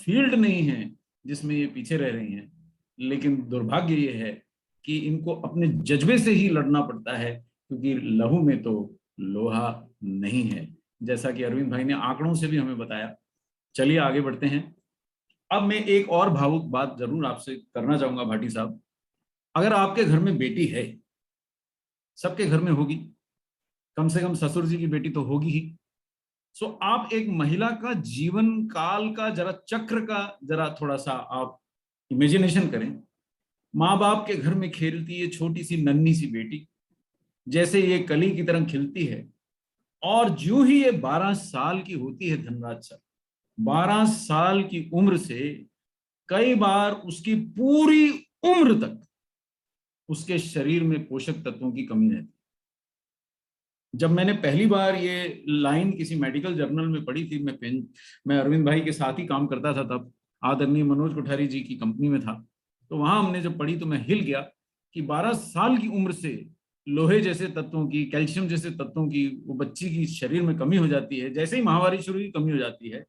Field नहीं है जिसमें ये पीछे रह रही हैं, लेकिन दुर्भाग्य ये है कि इनको अपने जज्बे से ही लड़ना पड़ता है, क्योंकि लहू में तो लोहा नहीं है, जैसा कि अरविंद भाई ने आंकड़ों से भी हमें बताया। चलिए आगे बढ़ते हैं। अब मैं एक और भावुक बात जरूर आपसे करना चाहूंगा भाटी साहब। अगर आपके घर में बेटी है, सबके घर में होगी, कम से कम ससुर जी की बेटी तो होगी ही। सो आप एक महिला का जीवन काल का जरा चक्र का जरा थोड़ा सा आप इमेजिनेशन करें। माँ बाप के घर में खेलती है छोटी सी नन्ही सी बेटी, जैसे ये कली की तरह खिलती है, और जो ही ये 12 साल की होती है धनराज सर, 12 साल की उम्र से कई बार उसकी पूरी उम्र तक उसके शरीर में पोषक तत्वों की कमी रहती है। जब मैंने पहली बार ये लाइन किसी मेडिकल जर्नल में पढ़ी थी, मैं अरविंद भाई के साथ ही काम करता था तब, आदरणीय मनोज कोठारी जी की कंपनी में था, तो वहां हमने जब पढ़ी तो मैं हिल गया कि 12 साल की उम्र से लोहे जैसे तत्वों की, कैल्शियम जैसे तत्वों की वो बच्ची की शरीर में कमी हो जाती है, जैसे ही माहवारी शुरू हुई कमी हो जाती है।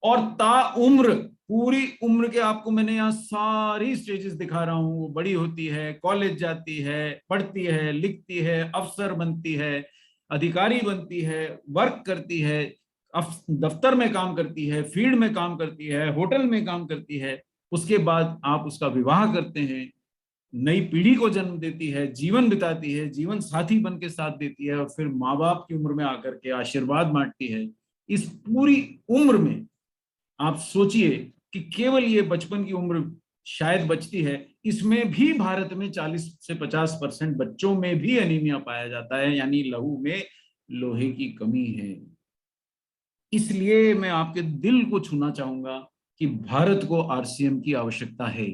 और ता उम्र, पूरी उम्र के आपको मैंने यहाँ सारी स्टेजेस दिखा रहा हूँ, वो बड़ी होती है, कॉलेज जाती है, पढ़ती है, लिखती है, अफसर बनती है, अधिकारी बनती है, वर्क करती है, दफ्तर में काम करती है, फील्ड में काम करती है, होटल में काम करती है। उसके बाद आप उसका विवाह करते हैं, नई पीढ़ी को जन्म देती है, जीवन बिताती है, जीवन साथी बन के साथ देती है, और फिर माँ बाप की उम्र में आकर के आशीर्वाद बांटती है। इस पूरी उम्र में आप सोचिए कि केवल ये बचपन की उम्र शायद बचती है, इसमें भी भारत में 40 से 50% बच्चों में भी एनीमिया पाया जाता है, यानी लहू में लोहे की कमी है। इसलिए मैं आपके दिल को छूना चाहूंगा कि भारत को आरसीएम की आवश्यकता है।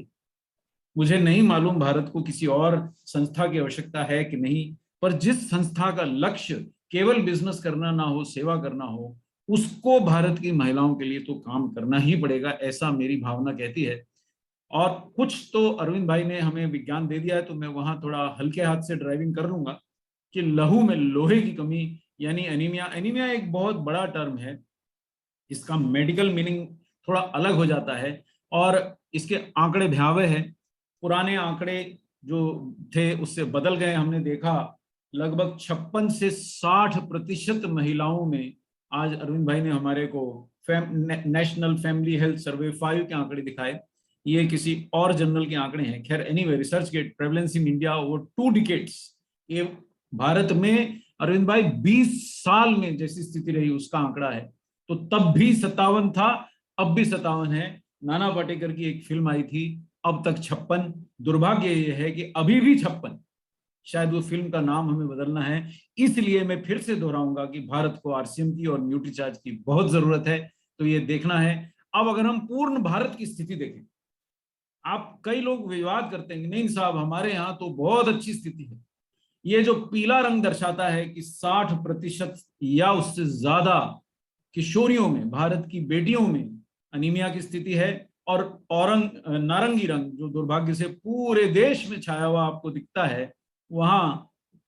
मुझे नहीं मालूम भारत को किसी और संस्था की आवश्यकता है कि नहीं, पर जिस संस्था का लक्ष्य केवल बिजनेस करना ना हो, सेवा करना हो, उसको भारत की महिलाओं के लिए तो काम करना ही पड़ेगा, ऐसा मेरी भावना कहती है। और कुछ तो अरविंद भाई ने हमें विज्ञान दे दिया है, तो मैं वहां थोड़ा हल्के हाथ से ड्राइविंग कर लूंगा कि लहू में लोहे की कमी यानी एनीमिया। एनीमिया एक बहुत बड़ा टर्म है, इसका मेडिकल मीनिंग थोड़ा अलग हो जाता है, और इसके आंकड़े भयावह है। पुराने आंकड़े जो थे उससे बदल गए। हमने देखा लगभग 56 से 60% महिलाओं में, आज अरविंद भाई ने हमारे को नेशनल फैमिली हेल्थ सर्वे 5 के आंकड़े दिखाए, ये किसी और जर्नल के आंकड़े हैं। खैर anyway, research gate prevalence in India over 2 decades, ये भारत में अरविंद भाई 20 साल में जैसी स्थिति रही उसका आंकड़ा है। तो तब भी 57 था, अब भी 57 है। नाना पाटेकर की एक फिल्म आई थी, अब तक 56। दुर्भाग्य यह है कि अभी भी 56, शायद वो फिल्म का नाम हमें बदलना है। इसलिए मैं फिर से दोहराऊंगा कि भारत को आरसीएम की और न्यूट्रीचार्ज की बहुत जरूरत है, तो ये देखना है। अब अगर हम पूर्ण भारत की स्थिति देखें, आप कई लोग विवाद करते हैं नहीं साहब हमारे यहाँ तो बहुत अच्छी स्थिति है। ये जो पीला रंग दर्शाता है कि 60% या उससे ज्यादा किशोरियों में, भारत की बेटियों में अनीमिया की स्थिति है। और नारंगी रंग जो दुर्भाग्य से पूरे देश में छाया हुआ आपको दिखता है, वहां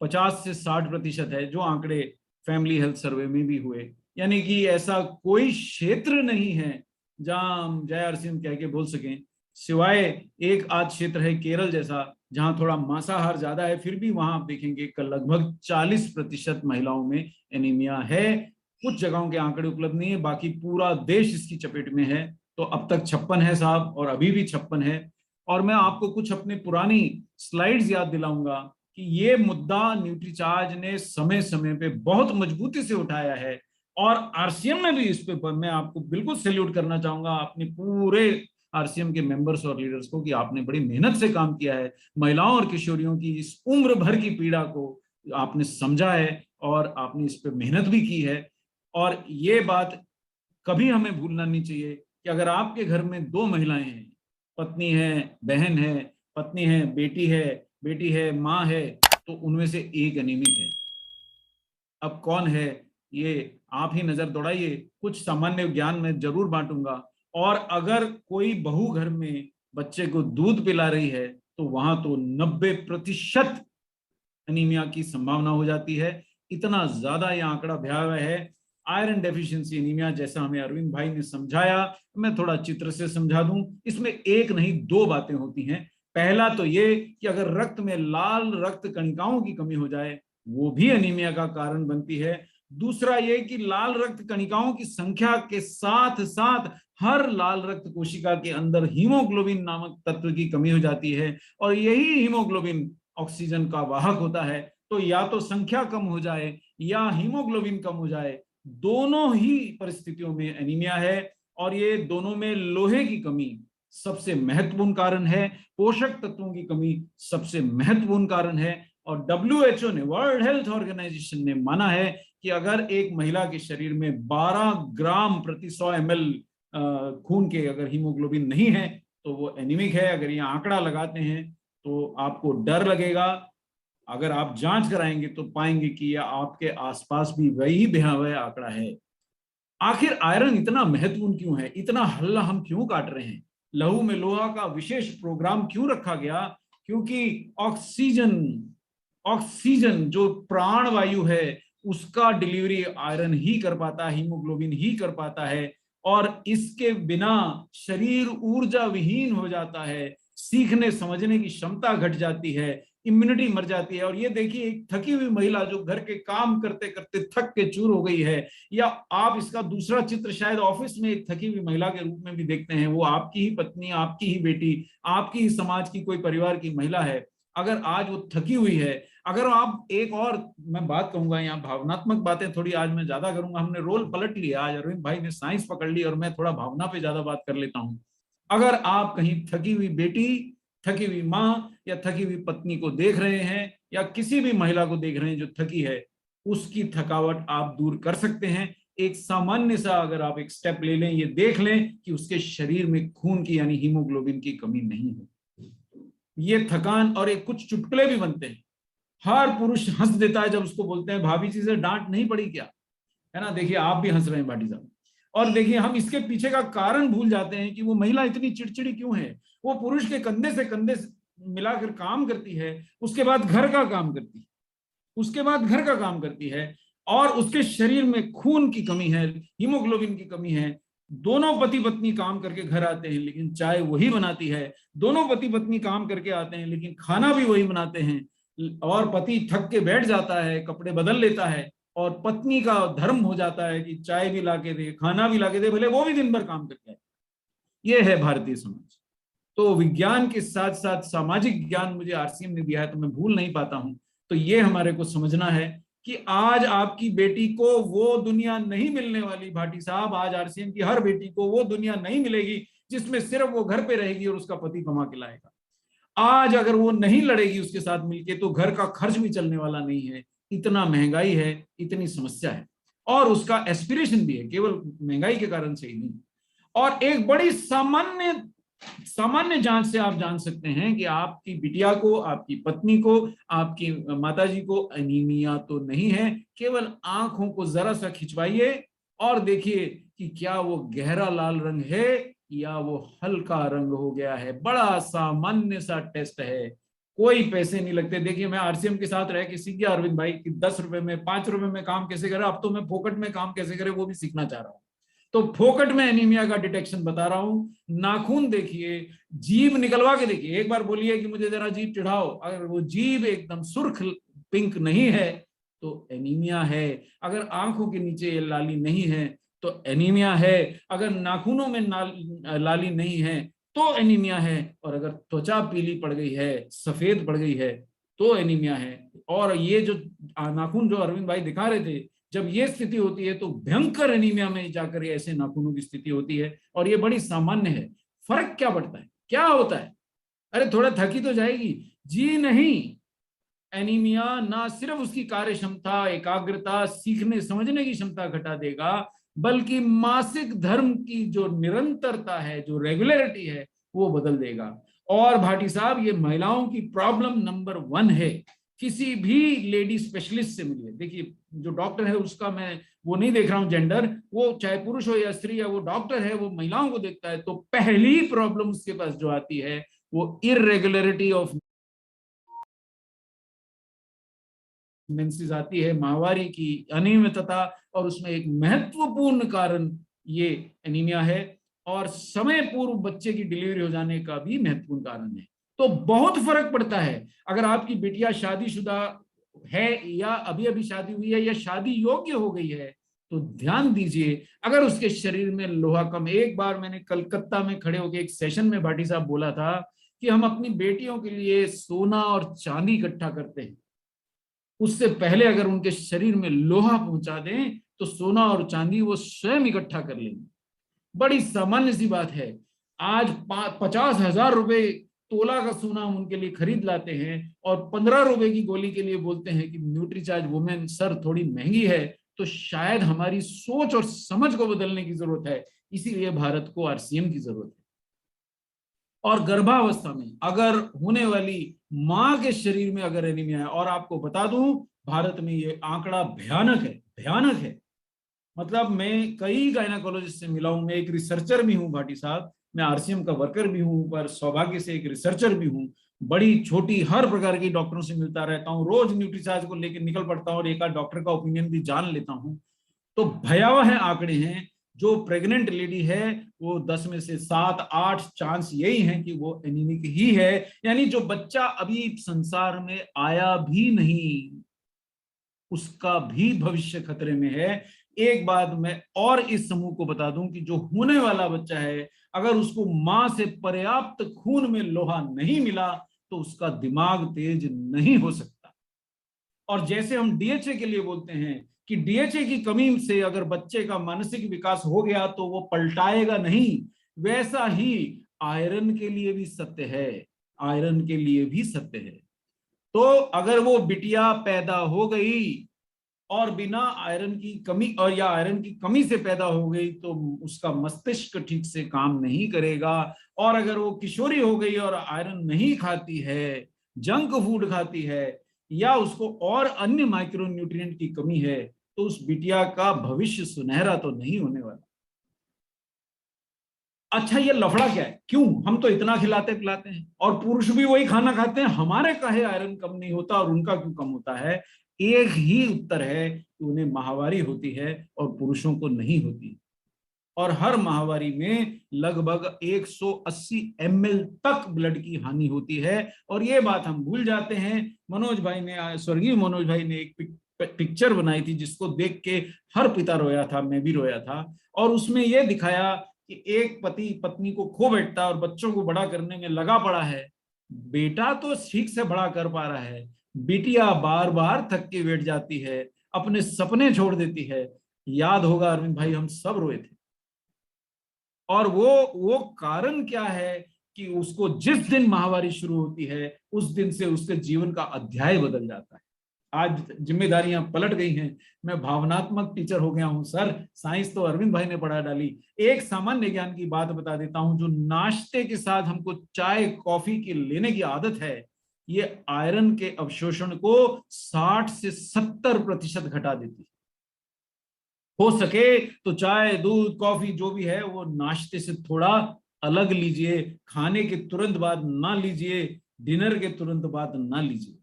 50 से 60% है, जो आंकड़े फैमिली हेल्थ सर्वे में भी हुए। यानी कि ऐसा कोई क्षेत्र नहीं है जहां हम जय आरसीएम कह के बोल सकें, सिवाय एक आध क्षेत्र है केरल जैसा, जहां थोड़ा मांसाहार ज्यादा है, फिर भी वहां आप देखेंगे कि लगभग 40% महिलाओं में एनीमिया है। कुछ जगहों के आंकड़े उपलब्ध नहीं है, बाकी पूरा देश इसकी चपेट में है। तो अब तक 56 है साहब, और अभी भी 56 है। और मैं आपको कुछ अपनी पुरानी स्लाइड्स याद दिलाऊंगा कि ये मुद्दा न्यूट्रीचार्ज ने समय समय पे बहुत मजबूती से उठाया है, और आरसीएम में भी इस पे मैं आपको बिल्कुल सैल्यूट करना चाहूंगा, अपने पूरे आरसीएम के मेंबर्स और लीडर्स को, कि आपने बड़ी मेहनत से काम किया है। महिलाओं और किशोरियों की इस उम्र भर की पीड़ा को आपने समझा है, और आपने इस पे मेहनत भी की है। और ये बात कभी हमें भूलना नहीं चाहिए कि अगर आपके घर में 2 महिलाएं हैं, पत्नी है, बहन है, पत्नी है, बेटी है, माँ है, तो उनमें से एक अनीमिक है। अब कौन है ये आप ही नजर दौड़ाइए। कुछ सामान्य ज्ञान में जरूर बांटूंगा। और अगर कोई बहू घर में बच्चे को दूध पिला रही है, तो वहां तो 90% अनीमिया की संभावना हो जाती है। इतना ज्यादा यह आंकड़ा भयावह है। आयरन डेफिशिएंसी एनीमिया, जैसा हमें अरविंद भाई ने समझाया, मैं थोड़ा चित्र से समझा दूं। इसमें एक नहीं दो बातें होती हैं। पहला तो ये कि अगर रक्त में लाल रक्त कणिकाओं की कमी हो जाए, वो भी एनीमिया का कारण बनती है। दूसरा ये कि लाल रक्त कणिकाओं की संख्या के साथ साथ हर लाल रक्त कोशिका के अंदर हीमोग्लोबिन नामक तत्व की कमी हो जाती है, और यही हीमोग्लोबिन ऑक्सीजन का वाहक होता है। तो या तो संख्या कम हो जाए या हीमोग्लोबिन कम हो जाए, दोनों ही परिस्थितियों में एनीमिया है। और ये दोनों में लोहे की कमी सबसे महत्वपूर्ण कारण है, पोषक तत्वों की कमी सबसे महत्वपूर्ण कारण है। और WHO ने, वर्ल्ड हेल्थ ऑर्गेनाइजेशन ने माना है कि अगर एक महिला के शरीर में 12 ग्राम प्रति 100 ml खून के अगर हीमोग्लोबिन नहीं है तो वो एनीमिक है। अगर ये आंकड़ा लगाते हैं तो आपको डर लगेगा। अगर आप जांच कराएंगे तो पाएंगे कि यह आपके आसपास भी वही भयावह आंकड़ा है। आखिर आयरन इतना महत्वपूर्ण क्यों है? इतना हल्ला हम क्यों काट रहे हैं? लहू में लोहा का विशेष प्रोग्राम क्यों रखा गया? क्योंकि ऑक्सीजन ऑक्सीजन जो प्राण वायु है उसका डिलीवरी आयरन ही कर पाता है, हीमोग्लोबिन ही कर पाता है। और इसके बिना शरीर ऊर्जा विहीन हो जाता है, सीखने समझने की क्षमता घट जाती है, इम्यूनिटी मर जाती है। और ये देखिए, एक थकी हुई महिला जो घर के काम करते करते थक के चूर हो गई है, या आप इसका दूसरा चित्र शायद ऑफिस में एक थकी हुई महिला के रूप में भी देखते हैं, वो आपकी ही पत्नी, आपकी ही बेटी, आपकी ही समाज की कोई परिवार की महिला है। अगर आज वो थकी हुई है, अगर आप एक और मैं बात कहूंगा, यहाँ भावनात्मक बातें थोड़ी आज मैं ज्यादा करूंगा, हमने रोल पलट लिया, आज अरविंद भाई ने साइंस पकड़ ली और मैं थोड़ा भावना पे ज्यादा बात कर लेता हूं। अगर आप कहीं थकी हुई बेटी, थकी हुई माँ या थकी हुई पत्नी को देख रहे हैं, या किसी भी महिला को देख रहे हैं जो थकी है, उसकी थकावट आप दूर कर सकते हैं। एक सामान्य सा अगर आप एक स्टेप ले लें, ये देख लें कि उसके शरीर में खून की यानी हीमोग्लोबिन की कमी नहीं है। ये थकान, और एक कुछ चुटकुले भी बनते हैं। हर पुरुष हंस देता है जब उसको बोलते हैं भाभी जी से डांट नहीं पड़ी क्या, है ना? देखिए आप भी हंस रहे हैं भाटी साहब। और देखिए हम इसके पीछे का कारण भूल जाते हैं कि वो महिला इतनी चिड़चिड़ी क्यों है। वो पुरुष के कंधे से कंधे मिलाकर काम करती है, उसके बाद घर का काम करती है, उसके बाद घर का काम करती है, और उसके शरीर में खून की कमी है, हीमोग्लोबिन की कमी है। दोनों पति पत्नी काम करके घर आते हैं लेकिन चाय वही बनाती है। दोनों पति पत्नी काम करके आते हैं लेकिन खाना भी वही बनाते हैं। और पति थक के बैठ जाता है, कपड़े बदल लेता है, और पत्नी का धर्म हो जाता है कि चाय भी लाके दे, खाना भी लाके दे, भले वो भी दिन भर काम करके आए। ये है भारतीय समाज। तो विज्ञान के साथ साथ सामाजिक ज्ञान मुझे आरसीएम ने दिया है तो मैं भूल नहीं पाता हूं। तो ये हमारे को समझना है कि आज आपकी बेटी को वो दुनिया नहीं मिलने वाली भाटी साहब, आज आरसीएम की हर बेटी को वो दुनिया नहीं मिलेगी जिसमें सिर्फ वो घर पे रहेगी और उसका पति कमा के लाएगा। आज अगर वो नहीं लड़ेगी उसके साथ मिलके तो घर का खर्च भी चलने वाला नहीं है। इतना महंगाई है, इतनी समस्या है, और उसका एस्पिरेशन भी है, केवल महंगाई के कारण से ही नहीं। और एक बड़ी सामान्य सामान्य जांच से आप जान सकते हैं कि आपकी बिटिया को, आपकी पत्नी को, आपकी माताजी को एनीमिया तो नहीं है। केवल आंखों को जरा सा खिंचवाइए और देखिए कि क्या वो गहरा लाल रंग है या वो हल्का रंग हो गया है। बड़ा सामान्य सा टेस्ट है, कोई पैसे नहीं लगते। देखिए मैं आरसीएम के साथ रह के सीख गया अरविंद भाई कि 10 रुपए में, 5 रुपए में काम कैसे करे। अब तो मैं फोकट में काम कैसे करे वो भी सीखना चाह रहा हूँ। तो फोकट में एनीमिया का डिटेक्शन बता रहा हूं। नाखून देखिए, जीभ निकलवा के देखिए, एक बार बोलिए कि मुझे जरा जीभ चिढ़ाओ, अगर वो जीभ एकदम सुर्ख पिंक नहीं है तो एनीमिया है। अगर आंखों के नीचे लाली नहीं है तो एनीमिया है। अगर नाखूनों में लाली नहीं है तो एनीमिया है। और अगर त्वचा पीली पड़ गई है, सफेद पड़ गई है, तो एनीमिया है। और ये जो नाखून जो अरविंद भाई दिखा रहे थे, जब ये स्थिति होती है तो भयंकर एनीमिया में जाकर ऐसे नाखूनों की स्थिति होती है। और ये बड़ी सामान्य है। फर्क क्या पड़ता है, क्या होता है? अरे थोड़ा थकी तो जाएगी जी नहीं। एनीमिया ना सिर्फ उसकी कार्य क्षमता, एकाग्रता, सीखने समझने की क्षमता घटा देगा, बल्कि मासिक धर्म की जो निरंतरता है, जो रेगुलरिटी है, वो बदल देगा। और भाटी साहब, ये महिलाओं की प्रॉब्लम नंबर 1 है। किसी भी लेडी स्पेशलिस्ट से मिलिए, देखिए जो डॉक्टर है उसका मैं वो नहीं देख रहा हूं जेंडर, वो चाहे पुरुष हो या स्त्री है, वो डॉक्टर है, वो महिलाओं को देखता है। तो पहली प्रॉब्लम उसके पास जो आती है वो इरेगुलरिटी ऑफ मेंसेस आती है, माहवारी की अनियमितता, और उसमें एक महत्वपूर्ण कारण ये एनीमिया है, और समय पूर्व बच्चे की डिलीवरी हो जाने का भी महत्वपूर्ण कारण है। तो बहुत फर्क पड़ता है अगर आपकी बिटिया शादीशुदा है या अभी अभी शादी हुई है या शादी योग्य हो गई है, तो ध्यान दीजिए अगर उसके शरीर में लोहा कम। एक बार मैंने कलकत्ता में खड़े होकर एक सेशन में भाटी साहब बोला था कि हम अपनी बेटियों के लिए सोना और चांदी इकट्ठा करते हैं, उससे पहले अगर उनके शरीर में लोहा पहुंचा दें तो सोना और चांदी वो स्वयं इकट्ठा कर लेंगे। बड़ी सामान्य सी बात है। आज 50,000 रुपए तोला का सोना हम उनके लिए खरीद लाते हैं और 15 रुपए की गोली के लिए बोलते हैं कि न्यूट्रीचार्ज वुमेन सर थोड़ी महंगी है। तो शायद हमारी सोच और समझ को बदलने की जरूरत है, इसीलिए भारत को आरसीएम की जरूरत है। और गर्भावस्था में अगर होने वाली मां के शरीर में अगर एनीमिया है, और आपको बता दूं भारत में ये आंकड़ा भयानक है, भयानक है। मतलब मैं कई गायनाकोलॉजिस्ट से मिला हूं, मैं एक रिसर्चर भी हूं भाटी साहब, मैं आरसीएम का वर्कर भी हूं, पर सौभाग्य से एक रिसर्चर भी हूं। बड़ी छोटी हर प्रकार की डॉक्टरों से मिलता रहता हूं, रोज न्यूट्रीचार्ज को लेकर निकल पड़ता हूं और एक आध डॉक्टर का ओपिनियन भी जान लेता हूं। तो भयावह आंकड़े हैं। जो प्रेग्नेंट लेडी है वो 10 में से 7-8 चांस यही है कि वो एनीमिक ही है, यानी जो बच्चा अभी संसार में आया भी नहीं उसका भी भविष्य खतरे में है। एक बात मैं और इस समूह को बता दूं कि जो होने वाला बच्चा है अगर उसको मां से पर्याप्त खून में लोहा नहीं मिला तो उसका दिमाग तेज नहीं हो सकता। और जैसे हम डीएचए के लिए बोलते हैं कि डीएचए की कमी से अगर बच्चे का मानसिक विकास हो गया तो वो पलटाएगा नहीं, वैसा ही आयरन के लिए भी सत्य है, आयरन के लिए भी सत्य है। तो अगर वो बिटिया पैदा हो गई और बिना आयरन की कमी और या आयरन की कमी से पैदा हो गई तो उसका मस्तिष्क ठीक से काम नहीं करेगा। और अगर वो किशोरी हो गई और आयरन नहीं खाती है, जंक फूड खाती है, या उसको और अन्य माइक्रो न्यूट्रिएंट की कमी है, तो उस बिटिया का भविष्य सुनहरा तो नहीं होने वाला। अच्छा ये लफड़ा क्या है, क्यों हम तो इतना खिलाते पिलाते हैं और पुरुष भी वही खाना खाते हैं, हमारे काहे आयरन कम नहीं होता और उनका क्यों कम होता है? एक ही उत्तर है कि उन्हें माहवारी होती है और पुरुषों को नहीं होती। और हर माहवारी में लगभग 180 ml तक ब्लड की हानि होती है। और ये बात हम भूल जाते हैं। मनोज भाई ने, स्वर्गीय मनोज भाई ने एक पिक्चर बनाई थी जिसको देख के हर पिता रोया था, मैं भी रोया था। और उसमें यह दिखाया कि एक पति पत्नी को खो बैठता और बच्चों को बड़ा करने में लगा पड़ा है। बेटा तो ठीक से बड़ा कर पा रहा है, बिटिया बार बार थक के बैठ जाती है, अपने सपने छोड़ देती है। याद होगा अरविंद भाई, हम सब रोए थे। और वो कारण क्या है कि उसको जिस दिन माहवारी शुरू होती है उस दिन से उसके जीवन का अध्याय बदल जाता है। आज जिम्मेदारियां पलट गई हैं, मैं भावनात्मक टीचर हो गया हूं सर, साइंस तो अरविंद भाई ने पढ़ा डाली। एक सामान्य ज्ञान की बात बता देता हूं, जो नाश्ते के साथ हमको चाय कॉफी की लेने की आदत है, ये आयरन के अवशोषण को 60 से 70% घटा देती है। हो सके तो चाय दूध कॉफी जो भी है वो नाश्ते से थोड़ा अलग लीजिए, खाने के तुरंत बाद ना लीजिए, डिनर के तुरंत बाद ना लीजिए।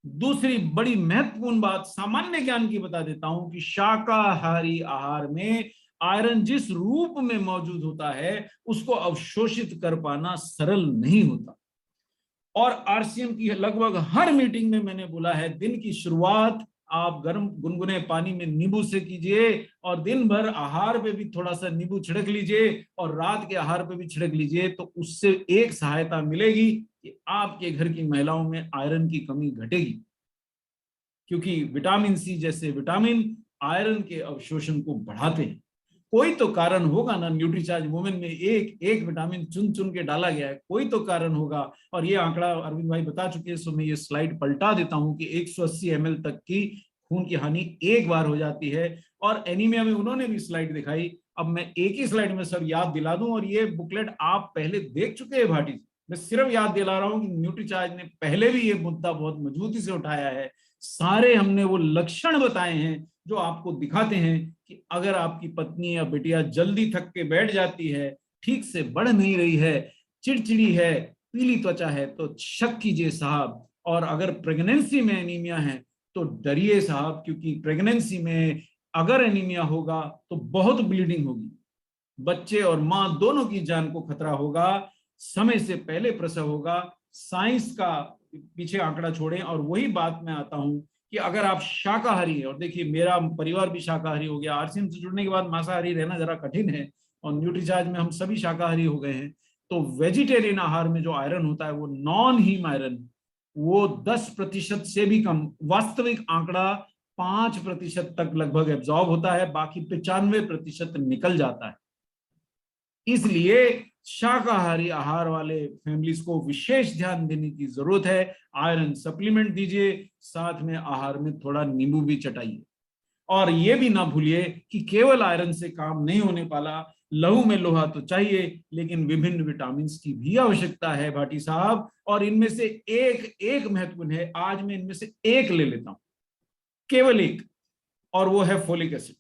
दूसरी बड़ी महत्वपूर्ण बात सामान्य ज्ञान की बता देता हूं कि शाकाहारी आहार में आयरन जिस रूप में मौजूद होता है उसको अवशोषित कर पाना सरल नहीं होता। और आरसीएम की लगभग हर मीटिंग में मैंने बोला है, दिन की शुरुआत आप गर्म गुनगुने पानी में नींबू से कीजिए और दिन भर आहार पे भी थोड़ा सा नींबू छिड़क लीजिए और रात के आहार पे भी छिड़क लीजिए, तो उससे एक सहायता मिलेगी कि आपके घर की महिलाओं में आयरन की कमी घटेगी। क्योंकि विटामिन सी जैसे विटामिन आयरन के अवशोषण को बढ़ाते हैं। कोई तो कारण होगा ना, न्यूट्रीचार्ज वुमेन में एक एक विटामिन चुन चुन के डाला गया है, कोई तो कारण होगा। और ये आंकड़ा अरविंद भाई बता चुके हैं, सो मैं ये स्लाइड पलटा देता हूं कि 180 ml तक की खून की हानि एक बार हो जाती है। और एनीमिया में उन्होंने भी स्लाइड दिखाई, अब मैं एक ही स्लाइड में सब याद दिला दूं। और ये बुकलेट आप पहले देख चुके हैं भाटी, मैं सिर्फ याद दिला रहा हूं कि न्यूट्रीचार्ज ने पहले भी ये मुद्दा बहुत मजबूती से उठाया है। सारे हमने वो लक्षण बताए हैं जो आपको दिखाते हैं कि अगर आपकी पत्नी या बिटिया जल्दी थक के बैठ जाती है, ठीक से बढ़ नहीं रही है, चिड़चिड़ी है, पीली त्वचा है, तो शक कीजिए साहब। और अगर प्रेगनेंसी में एनीमिया है तो डरिए साहब, क्योंकि प्रेगनेंसी में अगर एनीमिया होगा तो बहुत ब्लीडिंग होगी, बच्चे और मां दोनों की जान को खतरा होगा, समय से पहले प्रसव होगा। साइंस का पीछे आंकड़ा छोड़ें, और वही बात मैं आता हूं कि अगर आप शाकाहारी हैं, और देखिए मेरा परिवार भी शाकाहारी हो गया, आरसीएम से जुड़ने के बाद मांसाहारी रहना जरा कठिन है, और न्यूट्रीचार्ज में हम सभी शाकाहारी हो गए हैं, तो वेजिटेरियन आहार में जो आयरन होता है वो नॉन हीम आयरन, वो 10% से भी कम, वास्तविक आंकड़ा 5% तक लगभग एब्जॉर्ब होता है, बाकी 95% निकल जाता है। इसलिए शाकाहारी आहार वाले फैमिलीज को विशेष ध्यान देने की जरूरत है। आयरन सप्लीमेंट दीजिए, साथ में आहार में थोड़ा नींबू भी चटाइए, और ये भी ना भूलिए कि केवल आयरन से काम नहीं होने वाला, लहू में लोहा तो चाहिए, लेकिन विभिन्न विटामिन की भी आवश्यकता है भाटी साहब, और इनमें से एक एक महत्वपूर्ण है। आज मैं इनमें से एक ले लेता हूं, केवल एक, और वो है फोलिक एसिड।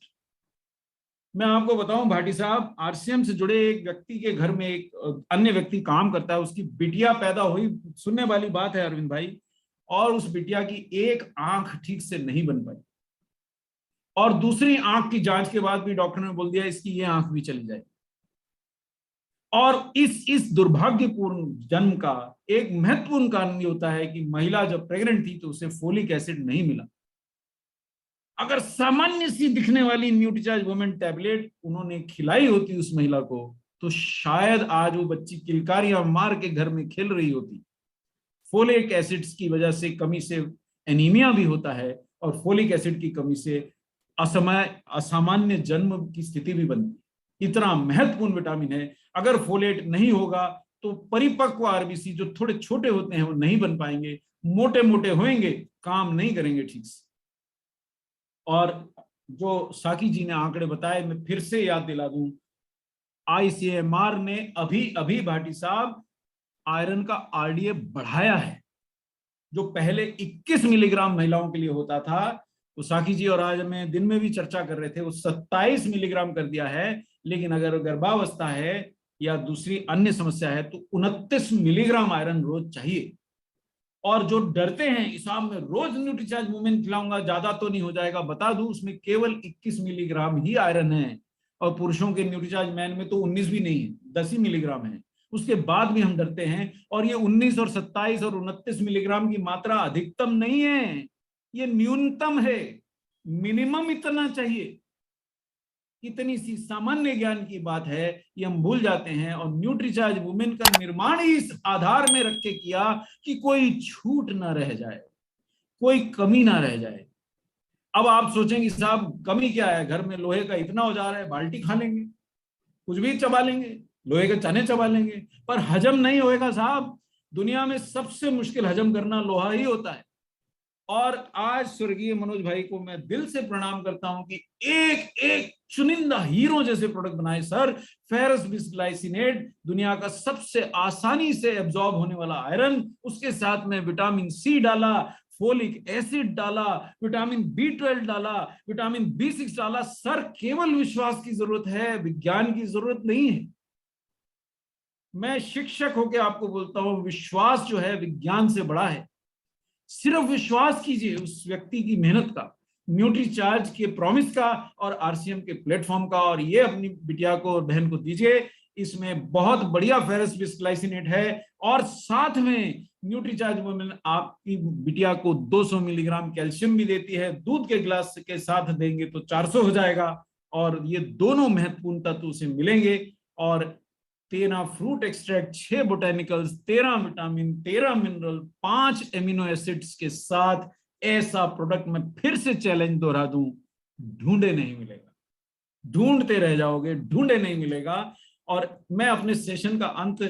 मैं आपको बताऊं भाटी साहब, आरसीएम से जुड़े एक व्यक्ति के घर में एक अन्य व्यक्ति काम करता है, उसकी बिटिया पैदा हुई, सुनने वाली बात है अरविंद भाई, और उस बिटिया की एक आंख ठीक से नहीं बन पाई, और दूसरी आंख की जांच के बाद भी डॉक्टर ने बोल दिया इसकी ये आंख भी चली जाएगी। और इस दुर्भाग्यपूर्ण जन्म का एक महत्वपूर्ण कारण ये होता है कि महिला जब प्रेग्नेंट थी तो उसे फोलिक एसिड नहीं मिला। अगर सामान्य सी दिखने वाली न्यूट्रीचार्ज वुमेन टैबलेट उन्होंने खिलाई होती उस महिला को, तो शायद आज वो बच्ची किलकारियां मार के घर में खेल रही होती। फोलिक एसिड्स की वजह से कमी से एनीमिया भी होता है, और फोलिक एसिड की कमी से असामान्य जन्म की स्थिति भी बनती। इतना महत्वपूर्ण विटामिन है। अगर फोलेट नहीं होगा तो परिपक्व आरबीसी जो थोड़े छोटे होते हैं वो नहीं बन पाएंगे, मोटे मोटे होंगे, काम नहीं करेंगे ठीक से। और जो साकी जी ने आंकड़े बताए, मैं फिर से याद दिला दूं, आईसीएमआर ने अभी अभी भाटी साहब आयरन का आरडीए बढ़ाया है। जो पहले 21 मिलीग्राम महिलाओं के लिए होता था, तो साकी जी और आज मैं दिन में भी चर्चा कर रहे थे, वो 27 मिलीग्राम कर दिया है। लेकिन अगर गर्भावस्था है या दूसरी अन्य समस्या है तो 29 मिलीग्राम आयरन रोज चाहिए। और जो डरते हैं इसाम में रोज न्यूट्रीचार्ज वुमेन खिलाऊंगा ज्यादा तो नहीं हो जाएगा, बता दूं उसमें केवल 21 मिलीग्राम ही आयरन है, और पुरुषों के न्यूट्रीचार्ज मैन में तो 19 भी नहीं है, 10 ही मिलीग्राम है। उसके बाद भी हम डरते हैं, और ये 19 और 27 और 29 मिलीग्राम की मात्रा अधिकतम नहीं है, ये न्यूनतम है। मिनिमम इतना चाहिए। इतनी सी सामान्य ज्ञान की बात है, ये हम भूल जाते हैं। और न्यूट्रीचार्ज वुमेन का निर्माण ही इस आधार में रख के किया कि कोई छूट ना रह जाए, कोई कमी ना रह जाए। अब आप सोचेंगे साहब कमी क्या है, घर में लोहे का इतना औजार है, बाल्टी खा लेंगे, कुछ भी चबा लेंगे, लोहे के चने चबा लेंगे, पर हजम नहीं होएगा साहब। दुनिया में सबसे मुश्किल हजम करना लोहा ही होता है। और आज स्वर्गीय मनोज भाई को मैं दिल से प्रणाम करता हूं कि एक एक चुनिंदा हीरो जैसे प्रोडक्ट बनाए सर। फेरस बिस्ग्लाइसिनेट दुनिया का सबसे आसानी से एब्जॉर्ब होने वाला आयरन, उसके साथ में विटामिन सी डाला, फोलिक एसिड डाला, विटामिन B12 डाला, विटामिन B6 डाला। सर केवल विश्वास की जरूरत है, विज्ञान की जरूरत नहीं है। मैं शिक्षक होकर आपको बोलता हूं, विश्वास जो है विज्ञान से बड़ा है। सिर्फ विश्वास कीजिए उस व्यक्ति की मेहनत का, न्यूट्रीचार्ज के प्रॉमिस का और आरसीएम के प्लेटफॉर्म का, और ये अपनी बिटिया को और बहन को दीजिए। इसमें बहुत बढ़िया फेरस बिस्ग्लाइसिनेट है, और साथ में न्यूट्रीचार्ज वुमेन आपकी बिटिया को 200 मिलीग्राम कैल्शियम भी देती है। दूध के गिलास के साथ देंगे तो 400 हो जाएगा, और ये दोनों महत्वपूर्ण तत्व उसे मिलेंगे। और 13 fruit extract, 6 botanicals, 13 vitamin, 13 mineral, 5 amino acids के साथ ऐसा प्रोडक्ट मैं फिर से चैलेंज दोहरा दूं, ढूंढे नहीं मिलेगा। ढूंढते रह जाओगे, ढूंढे नहीं मिलेगा। और मैं अपने सेशन का अंत